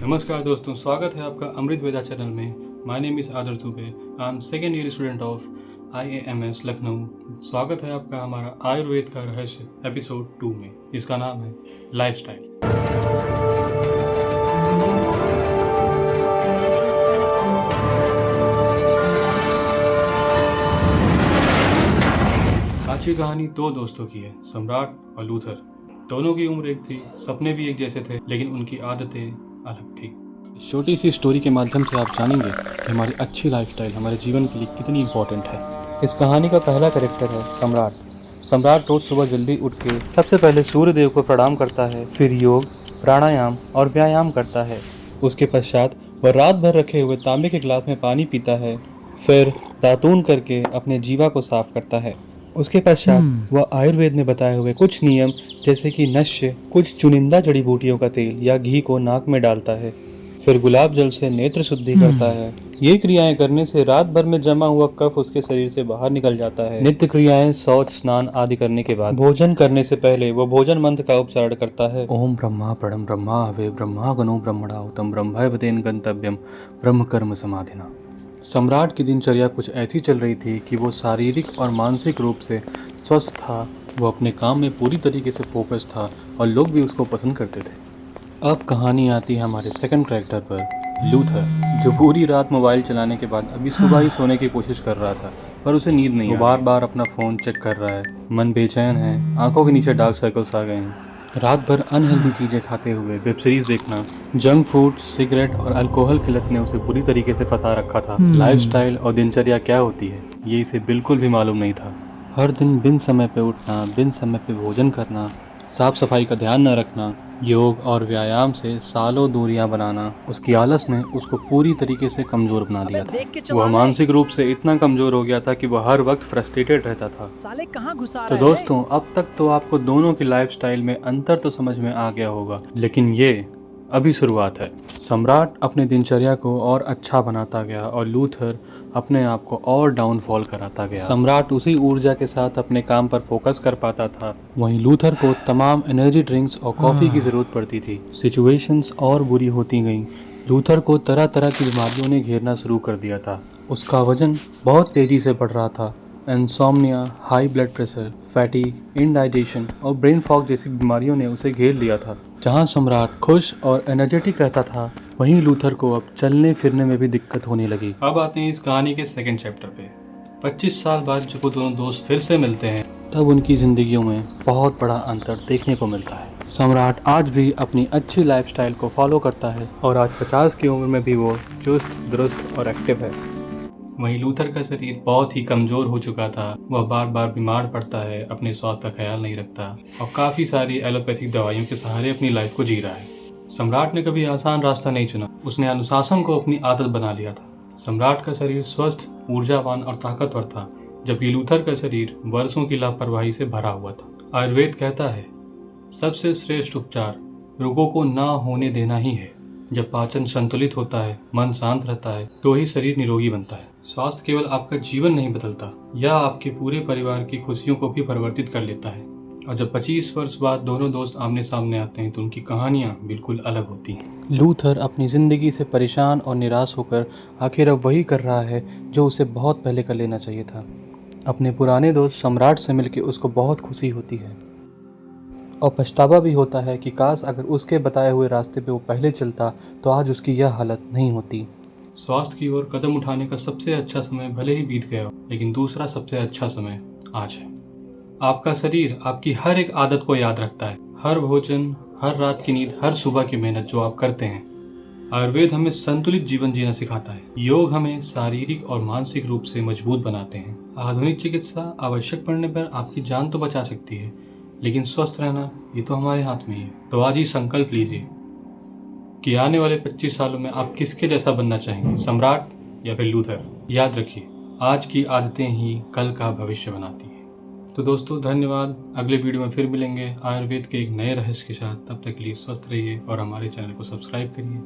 नमस्कार दोस्तों, स्वागत है आपका अमृत वेदा चैनल में। My name is Adarsh Dubey. I am second year student of IAMS Lucknow. स्वागत है आपका हमारा आयुर्वेद का रहस्य एपिसोड 2 में। इसका नाम है लाइफस्टाइल। आज की कहानी दो दोस्तों की है, सम्राट और लूथर। दोनों की उम्र एक थी, सपने भी एक जैसे थे, लेकिन उनकी आदतें अलग थी। इस छोटी सी स्टोरी के माध्यम से आप जानेंगे कि हमारी अच्छी लाइफस्टाइल हमारे जीवन के लिए कितनी इम्पोर्टेंट है। इस कहानी का पहला कैरेक्टर है सम्राट। सम्राट रोज सुबह जल्दी उठ के सबसे पहले सूर्य देव को प्रणाम करता है, फिर योग, प्राणायाम और व्यायाम करता है। उसके पश्चात वह रात भर रखे हुए तांबे के गिलास में पानी पीता है, फिर दातून करके अपने जीवा को साफ करता है। उसके पश्चात वह आयुर्वेद में बताए हुए कुछ नियम जैसे कि नश्य, कुछ चुनिंदा जड़ी बूटियों का तेल या घी को नाक में डालता है, फिर गुलाब जल से नेत्र शुद्धि करता है। ये क्रियाएं करने से रात भर में जमा हुआ कफ उसके शरीर से बाहर निकल जाता है। नित्य क्रियाएं, शौच, स्नान आदि करने के बाद भोजन करने से पहले वो भोजन मंत्र का उच्चारण करता है। ओम ब्रह्मा प्रणम ब्रह्मा हवे ब्रह्मा गणो ब्रह्मणाहुतम ब्रह्मैवतेन गंतव्यम ब्रह्म कर्म समाधिना। सम्राट की दिनचर्या कुछ ऐसी चल रही थी कि वो शारीरिक और मानसिक रूप से स्वस्थ था। वो अपने काम में पूरी तरीके से फोकस था और लोग भी उसको पसंद करते थे। अब कहानी आती है हमारे सेकंड कैरेक्टर पर, लूथर, जो पूरी रात मोबाइल चलाने के बाद अभी सुबह ही सोने की कोशिश कर रहा था, पर उसे नींद नहीं। वो बार बार अपना फ़ोन चेक कर रहा है, मन बेचैन है, आंखों के नीचे डार्क सर्कल्स आ गए हैं। रात भर अनहेल्दी चीज़ें खाते हुए वेब सीरीज देखना, जंक फूड, सिगरेट और अल्कोहल की लत ने उसे बुरी तरीके से फंसा रखा था। लाइफस्टाइल और दिनचर्या क्या होती है, ये इसे बिल्कुल भी मालूम नहीं था। हर दिन बिन समय पे उठना, बिन समय पे भोजन करना, साफ सफाई का ध्यान न रखना, योग और व्यायाम से सालों दूरियां बनाना, उसकी आलस ने उसको पूरी तरीके से कमजोर बना दिया था। वह मानसिक रूप से इतना कमजोर हो गया था कि वह हर वक्त फ्रस्ट्रेटेड रहता था। साले कहाँ घुसा तो रहा है? दोस्तों, अब तक तो आपको दोनों की लाइफस्टाइल में अंतर तो समझ में आ गया होगा, लेकिन ये अभी शुरुआत है। सम्राट अपने दिनचर्या को और अच्छा बनाता गया और लूथर अपने आप को और डाउनफॉल कराता गया। सम्राट उसी ऊर्जा के साथ अपने काम पर फोकस कर पाता था, वहीं लूथर को तमाम एनर्जी ड्रिंक्स और कॉफ़ी की ज़रूरत पड़ती थी। सिचुएशंस और बुरी होती गईं। लूथर को तरह तरह की बीमारियों ने घेरना शुरू कर दिया था। उसका वजन बहुत तेज़ी से बढ़ रहा था। Insomnia, high blood pressure, fatigue, indigestion और ब्रेन फॉग जैसी बीमारियों ने उसे घेर लिया था। जहां सम्राट खुश और एनर्जेटिक रहता था, वहीं लूथर को अब चलने फिरने में भी दिक्कत होने लगी। अब आते हैं इस कहानी के सेकंड चैप्टर पे। 25 साल बाद जब वो दोनों दोस्त फिर से मिलते हैं, तब उनकी जिंदगियों में बहुत बड़ा अंतर देखने को मिलता है। सम्राट आज भी अपनी अच्छी लाइफस्टाइल को फॉलो करता है और आज 50 की उम्र में भी वो चुस्त, दुरुस्त और एक्टिव है। वहीं लूथर का शरीर बहुत ही कमज़ोर हो चुका था। वह बार बार बीमार पड़ता है, अपने स्वास्थ्य का ख्याल नहीं रखता और काफ़ी सारी एलोपैथिक दवाइयों के सहारे अपनी लाइफ को जी रहा है। सम्राट ने कभी आसान रास्ता नहीं चुना, उसने अनुशासन को अपनी आदत बना लिया था। सम्राट का शरीर स्वस्थ, ऊर्जावान और ताकतवर था, जबकि लूथर का शरीर वर्षों की लापरवाही से भरा हुआ था। आयुर्वेद कहता है, सबसे श्रेष्ठ उपचार रोगों को ना होने देना ही है। जब पाचन संतुलित होता है, मन शांत रहता है, तो ही शरीर निरोगी बनता है। स्वास्थ्य केवल आपका जीवन नहीं बदलता, यह आपके पूरे परिवार की खुशियों को भी परिवर्तित कर लेता है। और जब 25 वर्ष बाद दोनों दोस्त आमने सामने आते हैं, तो उनकी कहानियाँ बिल्कुल अलग होती हैं। लूथर अपनी ज़िंदगी से परेशान और निराश होकर आखिर अब वही कर रहा है जो उसे बहुत पहले कर लेना चाहिए था। अपने पुराने दोस्त सम्राट से मिलकर उसको बहुत खुशी होती है और पछतावा भी होता है कि काश अगर उसके बताए हुए रास्ते पे वो पहले चलता तो आज उसकी यह हालत नहीं होती। स्वास्थ्य की ओर कदम उठाने का सबसे अच्छा समय भले ही बीत गया हो, लेकिन दूसरा सबसे अच्छा समय आज है। आपका शरीर आपकी हर एक आदत को याद रखता है, हर भोजन, हर रात की नींद, हर सुबह की मेहनत जो आप करते हैं। आयुर्वेद हमें संतुलित जीवन जीना सिखाता है। योग हमें शारीरिक और मानसिक रूप से मजबूत बनाते हैं। आधुनिक चिकित्सा आवश्यक पड़ने पर आपकी जान तो बचा सकती है, लेकिन स्वस्थ रहना ये तो हमारे हाथ में ही है। तो आज ही संकल्प लीजिए कि आने वाले 25 सालों में आप किसके जैसा बनना चाहेंगे, सम्राट या फिर लूथर। याद रखिए, आज की आदतें ही कल का भविष्य बनाती हैं। तो दोस्तों, धन्यवाद। अगले वीडियो में फिर मिलेंगे आयुर्वेद के एक नए रहस्य के साथ। तब तक के लिए स्वस्थ रहिए और हमारे चैनल को सब्सक्राइब करिए।